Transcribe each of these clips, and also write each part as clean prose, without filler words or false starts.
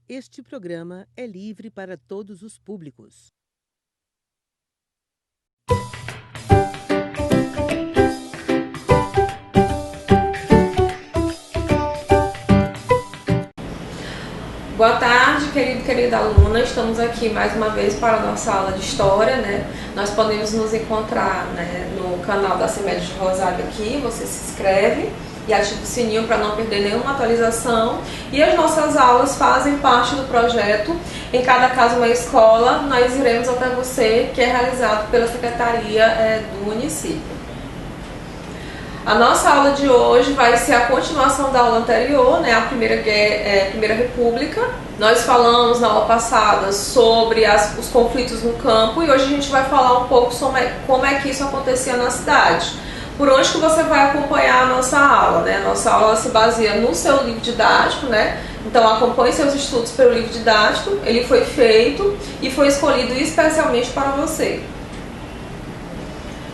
Este programa é livre para todos os públicos. Boa tarde, querida aluna. Estamos aqui mais uma vez para a nossa aula de História, né? Nós podemos nos encontrar, né, no canal da CEMED de Rosário aqui. Você se inscreve e ativa o sininho para não perder nenhuma atualização. E as nossas aulas fazem parte do projeto Em Cada Casa Uma Escola. Nós iremos até você, que é realizado pela Secretaria do município. A nossa aula de hoje vai ser a continuação da aula anterior, né, a Primeira República. Nós falamos na aula passada sobre os conflitos no campo e hoje a gente vai falar um pouco sobre como é que isso acontecia na cidade. Por onde que você vai acompanhar a nossa aula, né? A nossa aula se baseia no seu livro didático, né? Então acompanhe seus estudos pelo livro didático. Ele foi feito e foi escolhido especialmente para você.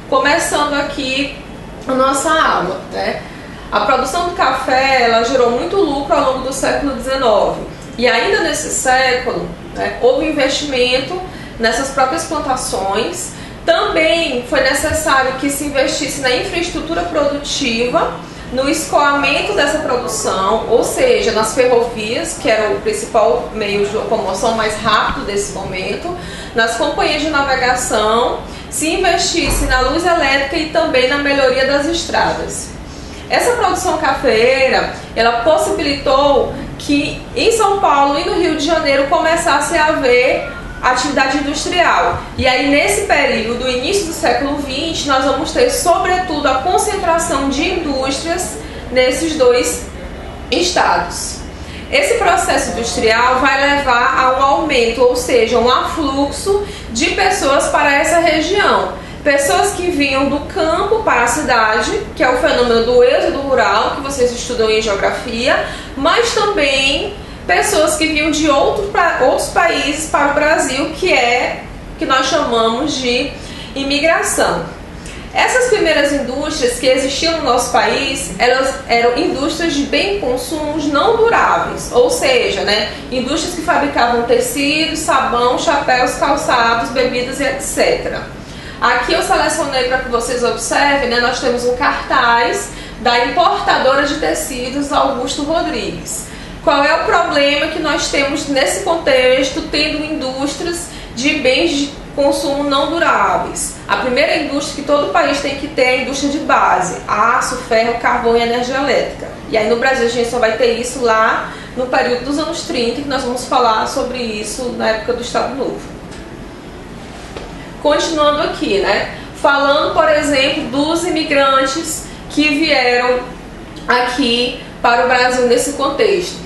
Começando aqui a nossa aula, né? A produção do café, ela gerou muito lucro ao longo do século XIX e ainda nesse século, né, houve investimento nessas próprias plantações. Também foi necessário que se investisse na infraestrutura produtiva, no escoamento dessa produção, ou seja, nas ferrovias, que era o principal meio de locomoção mais rápido desse momento, nas companhias de navegação, se investisse na luz elétrica e também na melhoria das estradas. Essa produção cafeeira, ela possibilitou que em São Paulo e no Rio de Janeiro começasse a haver atividade industrial. E aí nesse período, início do século XX, nós vamos ter sobretudo a concentração de indústrias nesses dois estados. Esse processo industrial vai levar a um aumento, ou seja, um afluxo de pessoas para essa região. Pessoas que vinham do campo para a cidade, que é o fenômeno do êxodo rural, que vocês estudam em geografia, mas também pessoas que vinham de outros países para o Brasil, que nós chamamos de imigração. Essas primeiras indústrias que existiam no nosso país, elas eram indústrias de bem consumos não duráveis, ou seja, né, indústrias que fabricavam tecidos, sabão, chapéus, calçados, bebidas e etc. Aqui eu selecionei para que vocês observem, né, nós temos um cartaz da importadora de tecidos Augusto Rodrigues. Qual é o problema que nós temos nesse contexto, tendo indústrias de bens de consumo não duráveis? A primeira indústria que todo país tem que ter é a indústria de base: aço, ferro, carvão e energia elétrica. E aí no Brasil a gente só vai ter isso lá no período dos anos 30, que nós vamos falar sobre isso na época do Estado Novo. Continuando aqui, né? Falando, por exemplo, dos imigrantes que vieram aqui para o Brasil nesse contexto.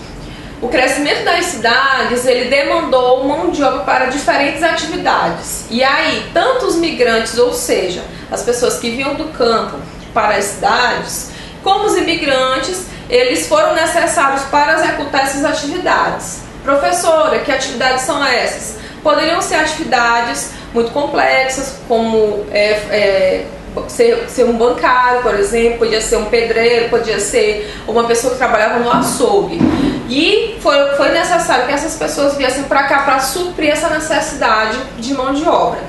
O crescimento das cidades, ele demandou mão de obra para diferentes atividades. E aí, tanto os migrantes, ou seja, as pessoas que vinham do campo para as cidades, como os imigrantes, eles foram necessários para executar essas atividades. Professora, que atividades são essas? Poderiam ser atividades muito complexas, como ser um bancário, por exemplo, podia ser um pedreiro, podia ser uma pessoa que trabalhava no açougue. E foi necessário que essas pessoas viessem para cá para suprir essa necessidade de mão de obra.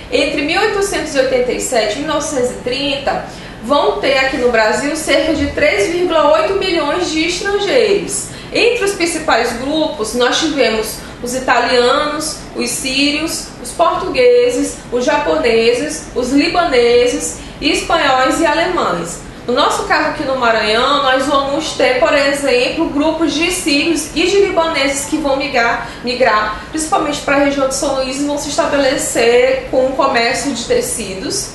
Entre 1887 e 1930, vão ter aqui no Brasil cerca de 3,8 milhões de estrangeiros. Entre os principais grupos, nós tivemos os italianos, os sírios, os portugueses, os japoneses, os libaneses, espanhóis e alemães. No nosso caso aqui no Maranhão, nós vamos ter, por exemplo, grupos de sírios e de libaneses que vão migrar principalmente para a região de São Luís, e vão se estabelecer com o comércio de tecidos.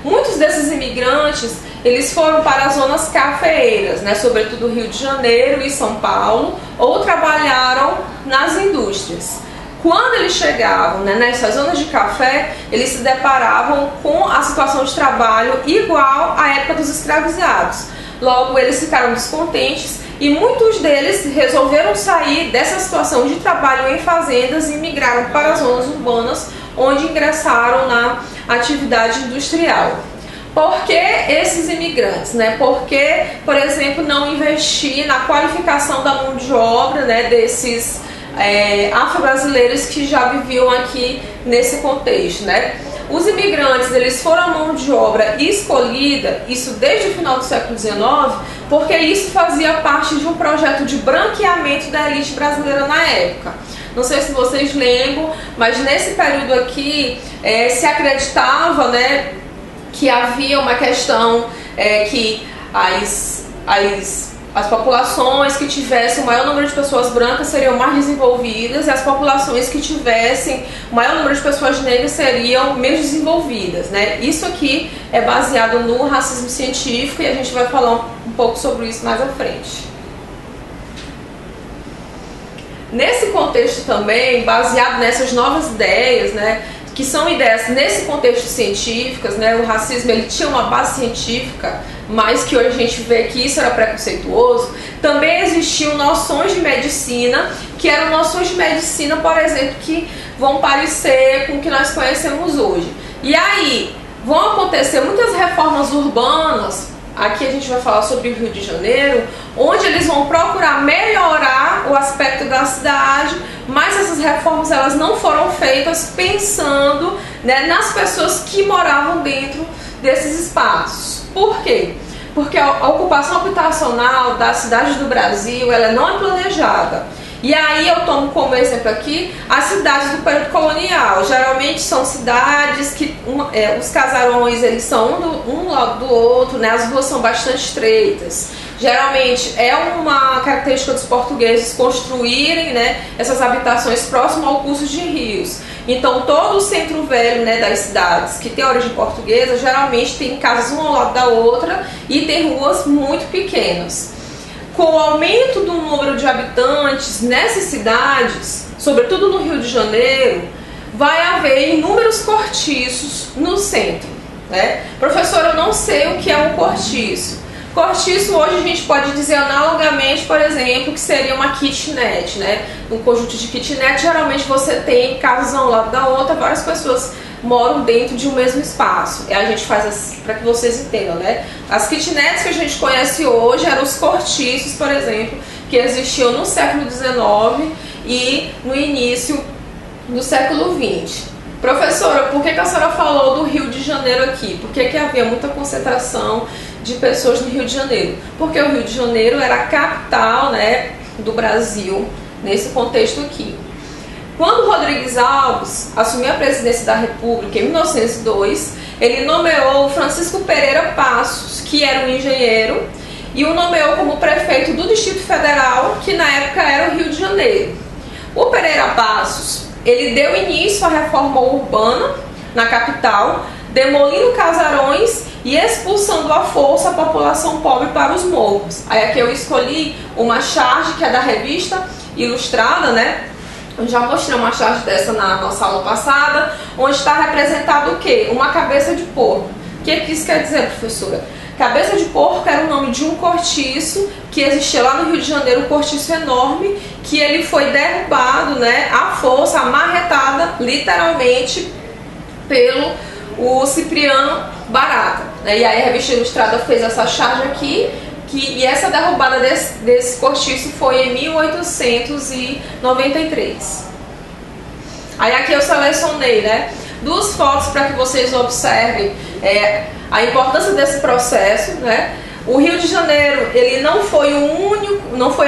Muitos desses imigrantes, eles foram para as zonas cafeeiras, né, sobretudo Rio de Janeiro e São Paulo, ou trabalharam nas indústrias. Quando eles chegavam, né, nessas zonas de café, eles se deparavam com a situação de trabalho igual à época dos escravizados. Logo, eles ficaram descontentes e muitos deles resolveram sair dessa situação de trabalho em fazendas e migraram para as zonas urbanas, onde ingressaram na atividade industrial. Por que esses imigrantes, né? Por que, por exemplo, não investir na qualificação da mão de obra, né, desses afro-brasileiros que já viviam aqui nesse contexto, né? Os imigrantes, eles foram a mão de obra escolhida, isso desde o final do século XIX, porque isso fazia parte de um projeto de branqueamento da elite brasileira na época. Não sei se vocês lembram, mas nesse período aqui se acreditava, né, que havia uma questão que as populações que tivessem o maior número de pessoas brancas seriam mais desenvolvidas e as populações que tivessem o maior número de pessoas negras seriam menos desenvolvidas, né? Isso aqui é baseado no racismo científico e a gente vai falar um pouco sobre isso mais à frente. Nesse contexto também, baseado nessas novas ideias, né, que são ideias nesse contexto científicas, né, o racismo ele tinha uma base científica, mas que hoje a gente vê que isso era preconceituoso, também existiam noções de medicina, que eram noções de medicina, por exemplo, que vão parecer com o que nós conhecemos hoje. E aí, vão acontecer muitas reformas urbanas, aqui a gente vai falar sobre o Rio de Janeiro, onde eles vão procurar melhorar o aspecto da cidade, mas essas reformas elas não foram feitas pensando, né, nas pessoas que moravam dentro desses espaços. Por quê? Porque a ocupação habitacional das cidades do Brasil ela não é planejada. E aí eu tomo como exemplo aqui as cidades do período colonial. Geralmente são cidades que os casarões eles são um lado do outro, né? As ruas são bastante estreitas. Geralmente é uma característica dos portugueses construírem, né, essas habitações próximo ao curso de rios. Então todo o centro velho, né, das cidades que tem origem portuguesa geralmente tem casas uma ao lado da outra e tem ruas muito pequenas. Com o aumento do número de habitantes nessas cidades, sobretudo no Rio de Janeiro, vai haver inúmeros cortiços no centro, né? Professora, eu não sei o que é um cortiço. Cortiço hoje a gente pode dizer analogamente, por exemplo, que seria uma kitnet, né? Um conjunto de kitnet, geralmente você tem casas ao lado da outra, várias pessoas moram dentro de um mesmo espaço. E a gente faz assim, para que vocês entendam, né? As kitnets que a gente conhece hoje eram os cortiços, por exemplo, que existiam no século XIX e no início do século XX. Professora, por que a senhora falou do Rio de Janeiro aqui? Por que havia muita concentração de pessoas no Rio de Janeiro? Porque o Rio de Janeiro era a capital, né, do Brasil, nesse contexto aqui. Quando Rodrigues Alves assumiu a presidência da República em 1902, ele nomeou Francisco Pereira Passos, que era um engenheiro, e o nomeou como prefeito do Distrito Federal, que na época era o Rio de Janeiro. O Pereira Passos, ele deu início à reforma urbana na capital, demolindo casarões e expulsando à força a população pobre para os morros. Aí aqui eu escolhi uma charge que é da revista Ilustrada, né? Eu já mostrei uma charge dessa na nossa aula passada, onde está representado o quê? Uma cabeça de porco. O que isso quer dizer, professora? Cabeça de porco era o nome de um cortiço que existia lá no Rio de Janeiro, um cortiço enorme, que ele foi derrubado, né, à força, amarretada, literalmente, pelo Cipriano Barata. E aí a revista Ilustrada fez essa charge aqui, e essa derrubada desse cortiço foi em 1893. Aí aqui eu selecionei, né, duas fotos para que vocês observem a importância desse processo, né? O Rio de Janeiro, ele não foi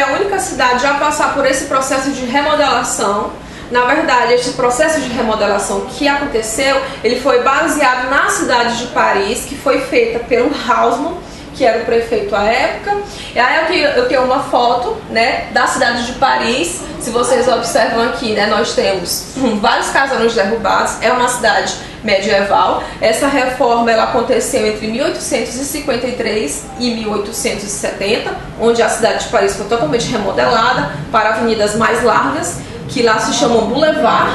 a única cidade a passar por esse processo de remodelação. Na verdade, esse processo de remodelação que aconteceu, ele foi baseado na cidade de Paris, que foi feita pelo Haussmann, que era o prefeito à época. E aí eu tenho uma foto, né, da cidade de Paris. Se vocês observam aqui, né, nós temos vários casarões derrubados. É uma cidade medieval. Essa reforma ela aconteceu entre 1853 e 1870, onde a cidade de Paris foi totalmente remodelada para avenidas mais largas, que lá se chamam Boulevard.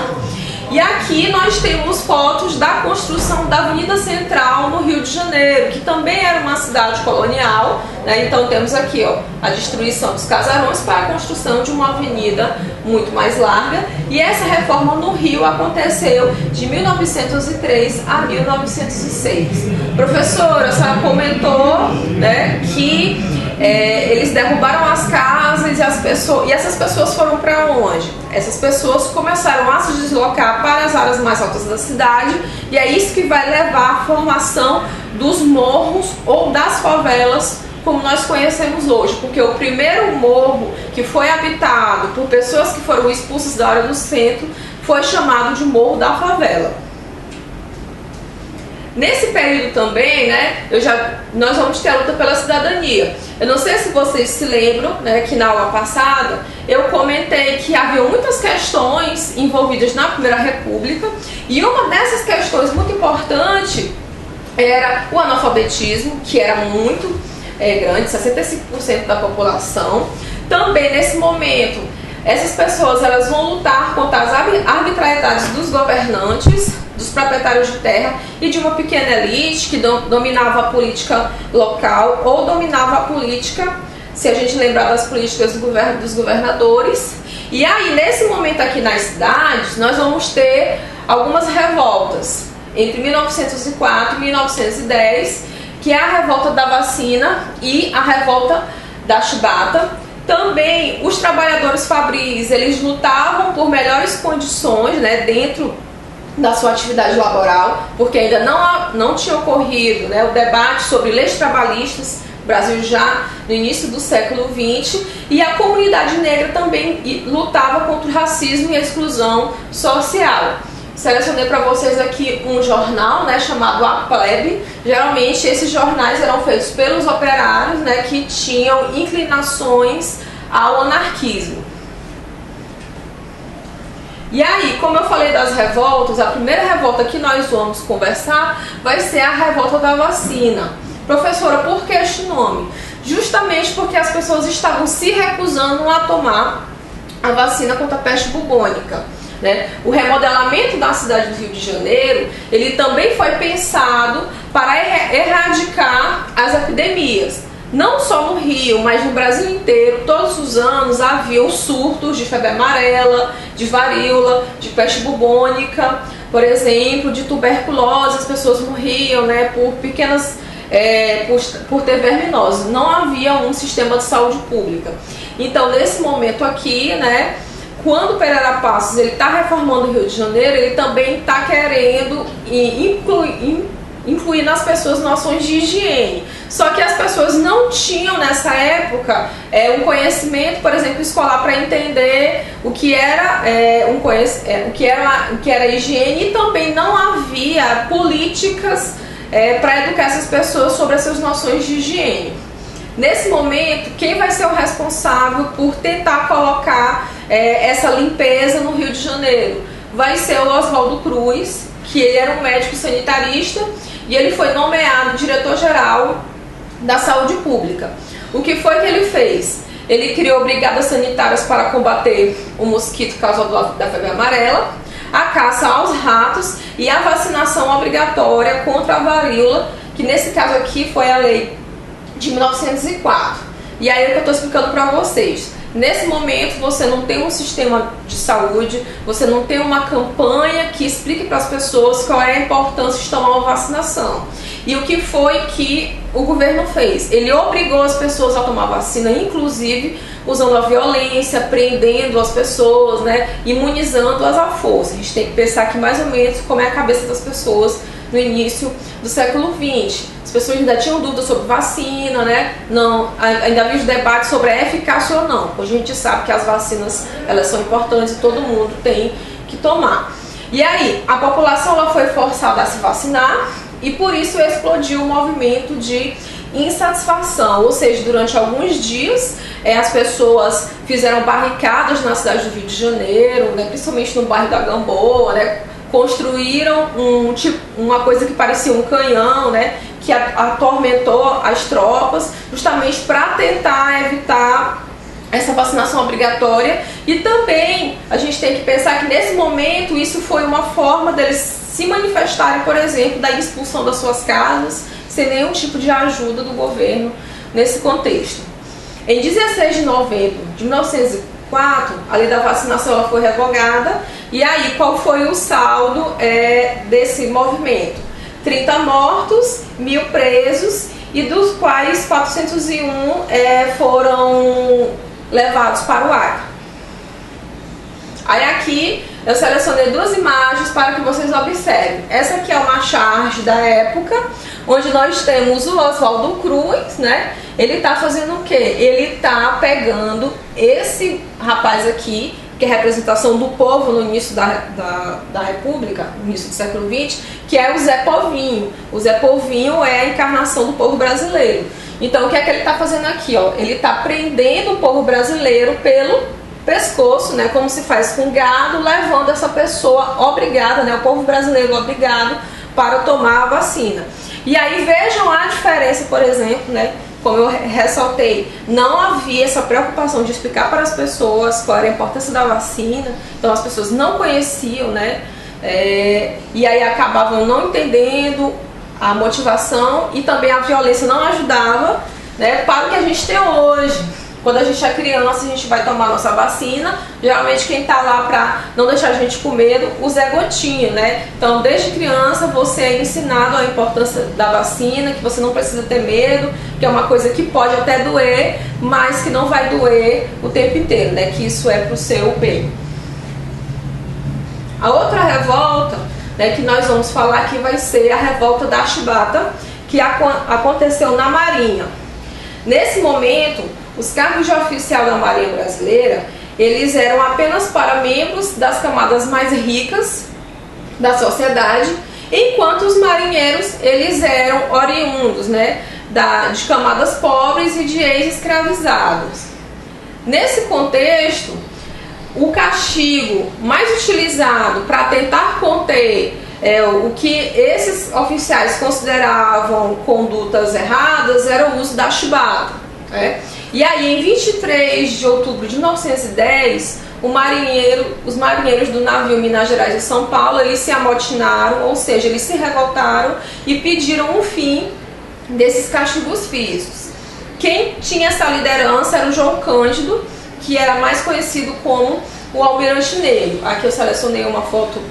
E aqui nós temos fotos da construção da Avenida Central no Rio de Janeiro, que também era uma cidade colonial, né? Então temos aqui, ó, a destruição dos casarões para a construção de uma avenida muito mais larga. E essa reforma no Rio aconteceu de 1903 a 1906. Professora, a senhora comentou, né, que eles derrubaram as casas e essas pessoas foram para onde? Essas pessoas começaram a se deslocar para as áreas mais altas da cidade, e é isso que vai levar à formação dos morros ou das favelas como nós conhecemos hoje, porque o primeiro morro que foi habitado por pessoas que foram expulsas da área do centro foi chamado de Morro da Favela. Nesse período também, né, nós vamos ter a luta pela cidadania. Eu não sei se vocês se lembram, né, que na aula passada eu comentei que havia muitas questões envolvidas na Primeira República, e uma dessas questões muito importante era o analfabetismo, que era muito grande, 65% da população. Também nesse momento, essas pessoas elas vão lutar contra as arbitrariedades dos governantes, dos proprietários de terra e de uma pequena elite que dominava a política local ou dominava a política, se a gente lembrar das políticas dos governadores. E aí, nesse momento aqui nas cidades, nós vamos ter algumas revoltas entre 1904 e 1910, que é a revolta da vacina e a revolta da chibata. Também os trabalhadores fabris, eles lutavam por melhores condições, né, dentro da sua atividade laboral, porque ainda não tinha ocorrido, né, o debate sobre leis trabalhistas no Brasil já no início do século XX, e a comunidade negra também lutava contra o racismo e a exclusão social. Selecionei para vocês aqui um jornal, né, chamado A Plebe. Geralmente esses jornais eram feitos pelos operários, né, que tinham inclinações ao anarquismo. E aí, como eu falei das revoltas, a primeira revolta que nós vamos conversar vai ser a revolta da vacina. Professora, por que este nome? Justamente porque as pessoas estavam se recusando a tomar a vacina contra a peste bubônica. Né? O remodelamento da cidade do Rio de Janeiro, ele também foi pensado para erradicar as epidemias. Não só no Rio, mas no Brasil inteiro, todos os anos haviam surtos de febre amarela, de varíola, de peste bubônica, por exemplo, de tuberculose. As pessoas morriam, né, por pequenas, por ter verminose. Não havia um sistema de saúde pública. Então, nesse momento aqui, né, quando o Pereira Passos está reformando o Rio de Janeiro, ele também está querendo incluir nas pessoas noções de higiene. Só que as pessoas não tinham nessa época um conhecimento, por exemplo, escolar para entender o que era o que era higiene, e também não havia políticas para educar essas pessoas sobre essas noções de higiene. Nesse momento, quem vai ser o responsável por tentar colocar essa limpeza no Rio de Janeiro? Vai ser o Oswaldo Cruz, que ele era um médico sanitarista e ele foi nomeado diretor-geral da saúde pública. O que foi que ele fez? Ele criou brigadas sanitárias para combater o mosquito causador da febre amarela, a caça aos ratos e a vacinação obrigatória contra a varíola, que nesse caso aqui foi a lei de 1904. E aí é o que eu estou explicando para vocês. Nesse momento você não tem um sistema de saúde, você não tem uma campanha que explique para as pessoas qual é a importância de tomar uma vacinação. E o que foi que o governo fez? Ele obrigou as pessoas a tomar vacina, inclusive usando a violência, prendendo as pessoas, né, imunizando-as à força. A gente tem que pensar aqui mais ou menos como é a cabeça das pessoas no início do século XX. As pessoas ainda tinham dúvidas sobre vacina, né? Ainda havia os debates sobre a eficácia ou não. Hoje a gente sabe que as vacinas, elas são importantes e todo mundo tem que tomar. E aí, a população ela foi forçada a se vacinar e por isso explodiu o movimento de insatisfação. Ou seja, durante alguns dias as pessoas fizeram barricadas na cidade do Rio de Janeiro, né? Principalmente no bairro da Gamboa, né? Construíram uma coisa que parecia um canhão, né, que atormentou as tropas, justamente para tentar evitar essa vacinação obrigatória. E também a gente tem que pensar que nesse momento isso foi uma forma deles se manifestarem, por exemplo, da expulsão das suas casas, sem nenhum tipo de ajuda do governo nesse contexto. Em 16 de novembro de 1904, a lei da vacinação ela foi revogada. E aí, qual foi o saldo desse movimento? 30 mortos, 1.000 presos e dos quais 401 foram levados para o Acre. Aí aqui eu selecionei duas imagens para que vocês observem. Essa aqui é uma charge da época, onde nós temos o Oswaldo Cruz, né? Ele está fazendo o quê? Ele está pegando esse rapaz aqui, que é a representação do povo no início da República, no início do século XX, que é o Zé Povinho. O Zé Povinho é a encarnação do povo brasileiro. Então o que é que ele está fazendo aqui? Ó? Ele está prendendo o povo brasileiro pelo pescoço, né, como se faz com gado, levando essa pessoa obrigada, né, o povo brasileiro obrigado para tomar a vacina. E aí vejam a diferença, por exemplo, né, como eu ressaltei, não havia essa preocupação de explicar para as pessoas qual era a importância da vacina, então as pessoas não conheciam, né, e aí acabavam não entendendo a motivação, e também a violência não ajudava, né, para o que a gente tem hoje. Quando a gente é criança, a gente vai tomar nossa vacina, geralmente quem está lá para não deixar a gente com medo, o Zé Gotinha, né? Então, desde criança, você é ensinado a importância da vacina, que você não precisa ter medo, que é uma coisa que pode até doer, mas que não vai doer o tempo inteiro, né? Que isso é para o seu bem. A outra revolta, né, que nós vamos falar aqui vai ser a revolta da Chibata, que aconteceu na Marinha. Nesse momento, os cargos de oficial da Marinha Brasileira, eles eram apenas para membros das camadas mais ricas da sociedade, enquanto os marinheiros, eles eram oriundos, né, de camadas pobres e de ex-escravizados. Nesse contexto, o castigo mais utilizado para tentar conter o que esses oficiais consideravam condutas erradas era o uso da chibata, né? E aí, em 23 de outubro de 1910, os marinheiros do navio Minas Gerais e São Paulo, eles se amotinaram, ou seja, eles se revoltaram e pediram um fim desses castigos físicos. Quem tinha essa liderança era o João Cândido, que era mais conhecido como o Almirante Negro. Aqui eu selecionei uma foto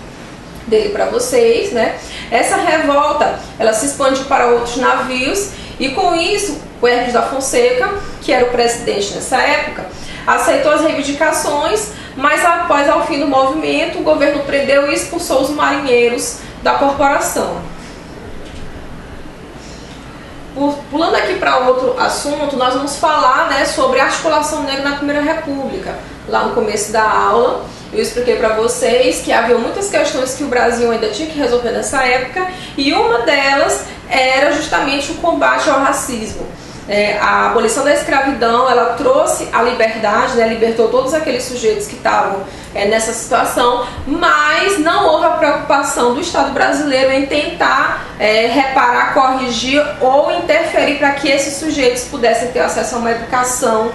dele para vocês, né? Essa revolta, ela se expandiu para outros navios e com isso o Hermes da Fonseca, que era o presidente nessa época, aceitou as reivindicações, mas após ao fim do movimento, o governo prendeu e expulsou os marinheiros da corporação. Pulando aqui para outro assunto, nós vamos falar, né, sobre a articulação negra na Primeira República. Lá no começo da aula, eu expliquei para vocês que havia muitas questões que o Brasil ainda tinha que resolver nessa época, e uma delas era justamente o combate ao racismo. A abolição da escravidão, ela trouxe a liberdade, né, libertou todos aqueles sujeitos que estavam nessa situação, mas não houve a preocupação do Estado brasileiro em tentar reparar, corrigir ou interferir para que esses sujeitos pudessem ter acesso a uma educação,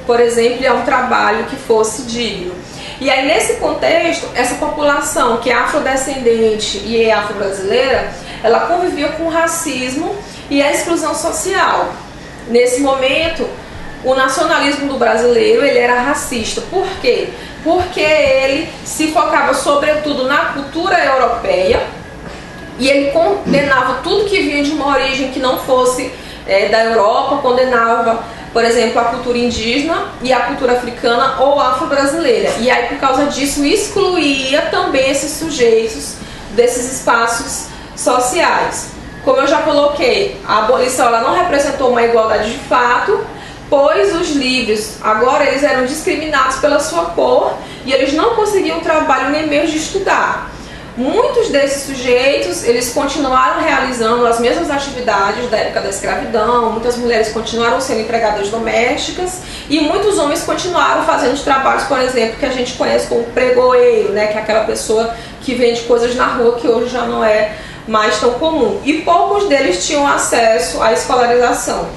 por exemplo, e a um trabalho que fosse digno. E aí, nesse contexto, essa população que é afrodescendente e é afro-brasileira, ela convivia com o racismo e a exclusão social. Nesse momento, o nacionalismo do brasileiro, ele era racista. Por quê? Porque ele se focava sobretudo na cultura europeia e ele condenava tudo que vinha de uma origem que não fosse da Europa, condenava, por exemplo, a cultura indígena e a cultura africana ou afro-brasileira. E aí, por causa disso, excluía também esses sujeitos desses espaços sociais. Como eu já coloquei, a abolição ela não representou uma igualdade de fato, pois os livres agora eles eram discriminados pela sua cor e eles não conseguiam trabalho nem mesmo de estudar. Muitos desses sujeitos, eles continuaram realizando as mesmas atividades da época da escravidão, muitas mulheres continuaram sendo empregadas domésticas e muitos homens continuaram fazendo os trabalhos, por exemplo, que a gente conhece como pregoeiro, né, que é aquela pessoa que vende coisas na rua, que hoje já não é mais tão comum. E poucos deles tinham acesso à escolarização.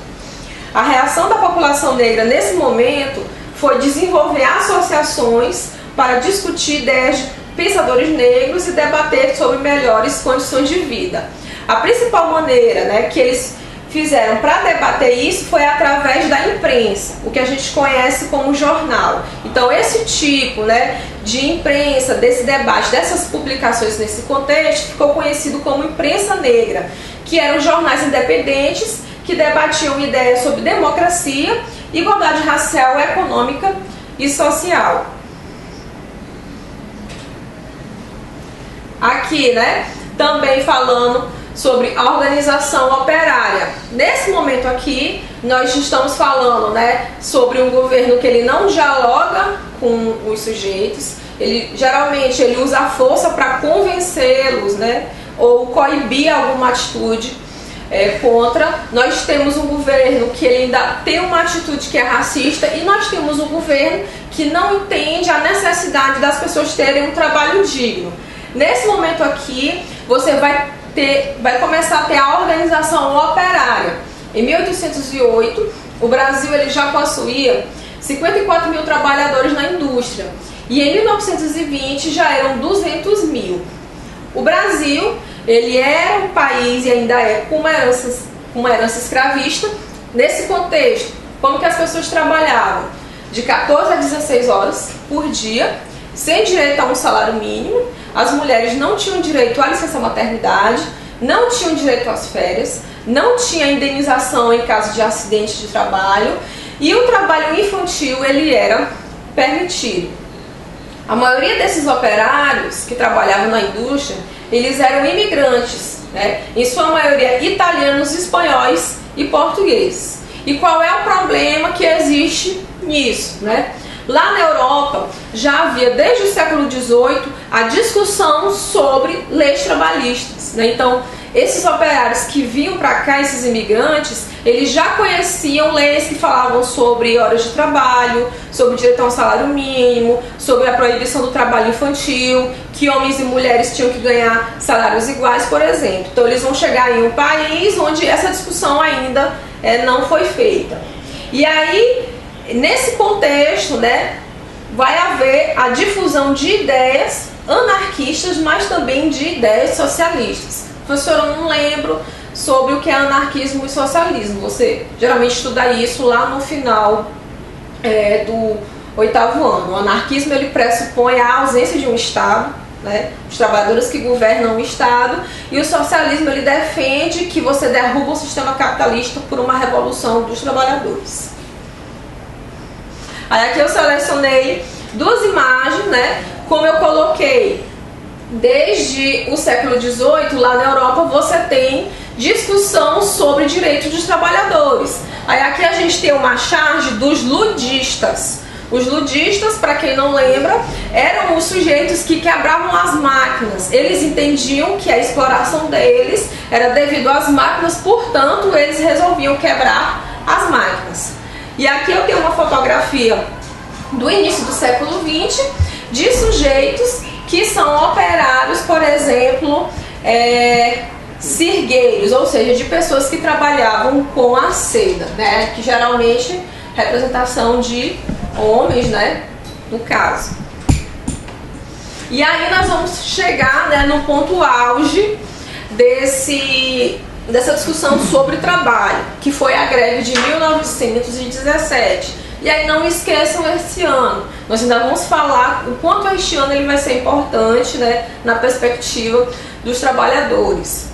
A reação da população negra nesse momento foi desenvolver associações para discutir ideias de pensadores negros e debater sobre melhores condições de vida. A principal maneira, né, que eles fizeram para debater isso foi através da imprensa, o que a gente conhece como jornal. Então esse tipo, né, de imprensa, desse debate, dessas publicações nesse contexto, ficou conhecido como imprensa negra, que eram jornais independentes que debatiam ideias sobre democracia, igualdade racial, econômica e social. Aqui, né, também falando sobre a organização operária. Nesse momento aqui, nós estamos falando, né, sobre um governo que ele não dialoga com os sujeitos, geralmente ele usa a força para convencê-los, né, ou coibir alguma atitude contra. Nós temos um governo que ele ainda tem uma atitude que é racista, e nós temos um governo que não entende a necessidade das pessoas terem um trabalho digno. Nesse momento aqui, você vai começar a ter a organização operária. Em 1808, o Brasil ele já possuía 54 mil trabalhadores na indústria, e em 1920 já eram 200 mil. O Brasil ele era um país, e ainda é, com uma herança escravista. Nesse contexto, como que as pessoas trabalhavam? De 14 a 16 horas por dia, sem direito a um salário mínimo. As mulheres não tinham direito à licença maternidade, não tinham direito às férias, não tinha indenização em caso de acidente de trabalho, e o trabalho infantil ele era permitido. A maioria desses operários que trabalhavam na indústria, eles eram imigrantes, né? Em sua maioria italianos, espanhóis e portugueses. E qual é o problema que existe nisso, né? Lá na Europa já havia desde o século XVIII a discussão sobre leis trabalhistas, né? Então, esses operários que vinham para cá, esses imigrantes, eles já conheciam leis que falavam sobre horas de trabalho, sobre direito a um salário mínimo, sobre a proibição do trabalho infantil, que homens e mulheres tinham que ganhar salários iguais, por exemplo. Então eles vão chegar em um país onde essa discussão ainda não foi feita. E aí, nesse contexto, né, vai haver a difusão de ideias anarquistas, mas também de ideias socialistas. Professora, eu não lembro sobre o que é anarquismo e socialismo. Você geralmente estuda isso lá no final do 8º ano. O anarquismo ele pressupõe a ausência de um Estado, né? Os trabalhadores que governam o Estado, e o socialismo ele defende que você derruba o sistema capitalista por uma revolução dos trabalhadores. Aí aqui eu selecionei duas imagens, né? Como eu coloquei, desde o século XVIII, lá na Europa, você tem discussão sobre direitos dos trabalhadores. Aí aqui a gente tem uma charge dos ludistas. Os ludistas, para quem não lembra, eram os sujeitos que quebravam as máquinas. Eles entendiam que a exploração deles era devido às máquinas, portanto, eles resolviam quebrar as máquinas. E aqui eu tenho uma fotografia do início do século XX de sujeitos que são operários, por exemplo, sirgueiros, ou seja, de pessoas que trabalhavam com a seda, né? Que geralmente representação de homens, né? No caso. E aí nós vamos chegar, né, no ponto auge dessa discussão sobre trabalho, que foi a greve de 1917. E aí não esqueçam esse ano. Nós ainda vamos falar o quanto este ano ele vai ser importante, né, na perspectiva dos trabalhadores.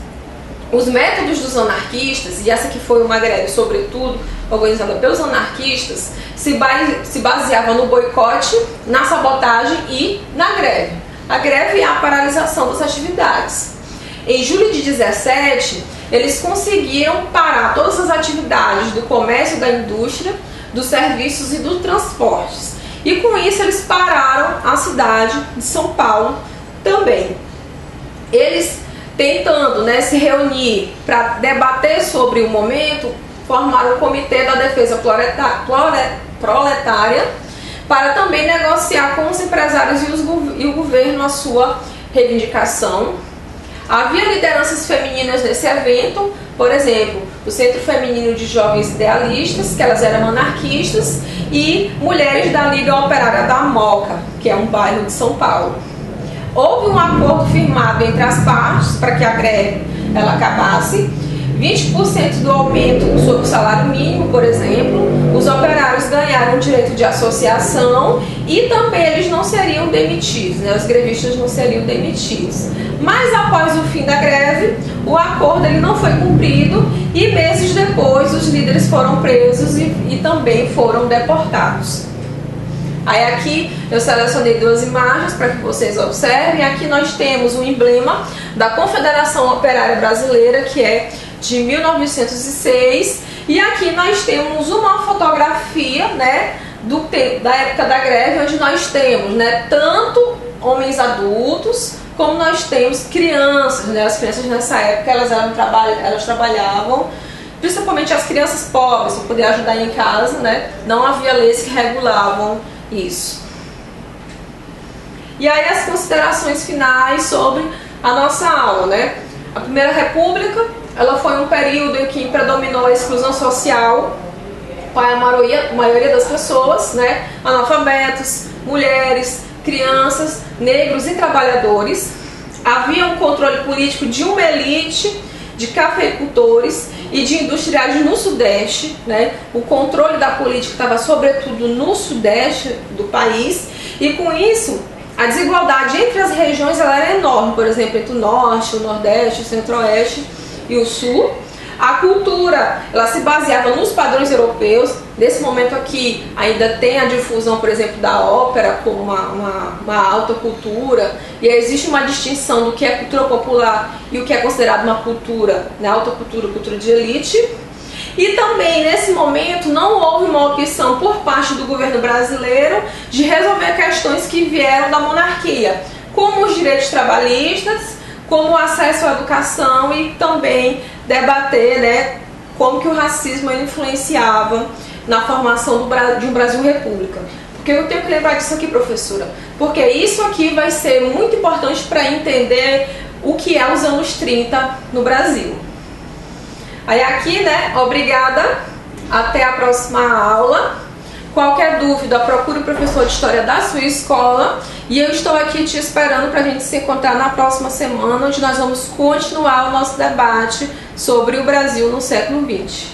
Os métodos dos anarquistas, e essa que foi uma greve sobretudo organizada pelos anarquistas, se baseava no boicote, na sabotagem e na greve. A greve é a paralisação das atividades. Em julho de 17, eles conseguiram parar todas as atividades do comércio, da indústria, dos serviços e dos transportes. E com isso eles pararam a cidade de São Paulo também. Eles, tentando, né, se reunir para debater sobre o momento, formaram o Comitê da Defesa Proletária para também negociar com os empresários e o governo a sua reivindicação. Havia lideranças femininas nesse evento, por exemplo, o Centro Feminino de Jovens Idealistas, que elas eram anarquistas, e mulheres da Liga Operária da Moca, que é um bairro de São Paulo. Houve um acordo firmado entre as partes para que a greve ela acabasse. 20% do aumento sobre o salário mínimo, por exemplo. Os operários ganharam o direito de associação e também eles não seriam demitidos, né? Os grevistas não seriam demitidos. Mas após o fim da greve, o acordo ele não foi cumprido e meses depois os líderes foram presos e também foram deportados. Aí aqui eu selecionei duas imagens para que vocês observem. Aqui nós temos um emblema da Confederação Operária Brasileira, que é de 1906, e aqui nós temos uma fotografia, né, da época da greve, onde nós temos, né, tanto homens adultos como nós temos crianças, né? As crianças nessa época elas trabalhavam, principalmente as crianças pobres, para poder ajudar em casa, né? Não havia leis que regulavam isso. E aí as considerações finais sobre a nossa aula, né? A Primeira República, ela foi um período em que predominou a exclusão social para a maioria das pessoas, né? Analfabetos, mulheres, crianças, negros e trabalhadores. Havia um controle político de uma elite de cafeicultores e de industriais no Sudeste, né? O controle da política estava sobretudo no Sudeste do país, e com isso a desigualdade entre as regiões ela era enorme, por exemplo, entre o Norte, o Nordeste, o Centro-Oeste e o Sul. A cultura, ela se baseava nos padrões europeus. Nesse momento aqui ainda tem a difusão, por exemplo, da ópera como uma alta cultura, e aí existe uma distinção do que é cultura popular e o que é considerado uma cultura, né, alta cultura, cultura de elite. E também nesse momento não houve uma opção por parte do governo brasileiro de resolver questões que vieram da monarquia, como os direitos trabalhistas, como o acesso à educação, e também debater, né, como que o racismo influenciava na formação de um Brasil República. Porque eu tenho que lembrar disso aqui, professora, porque isso aqui vai ser muito importante para entender o que é os anos 30 no Brasil. Aí aqui, né, obrigada, até a próxima aula. Qualquer dúvida, procure o professor de História da sua escola, e eu estou aqui te esperando para a gente se encontrar na próxima semana, onde nós vamos continuar o nosso debate sobre o Brasil no século XX.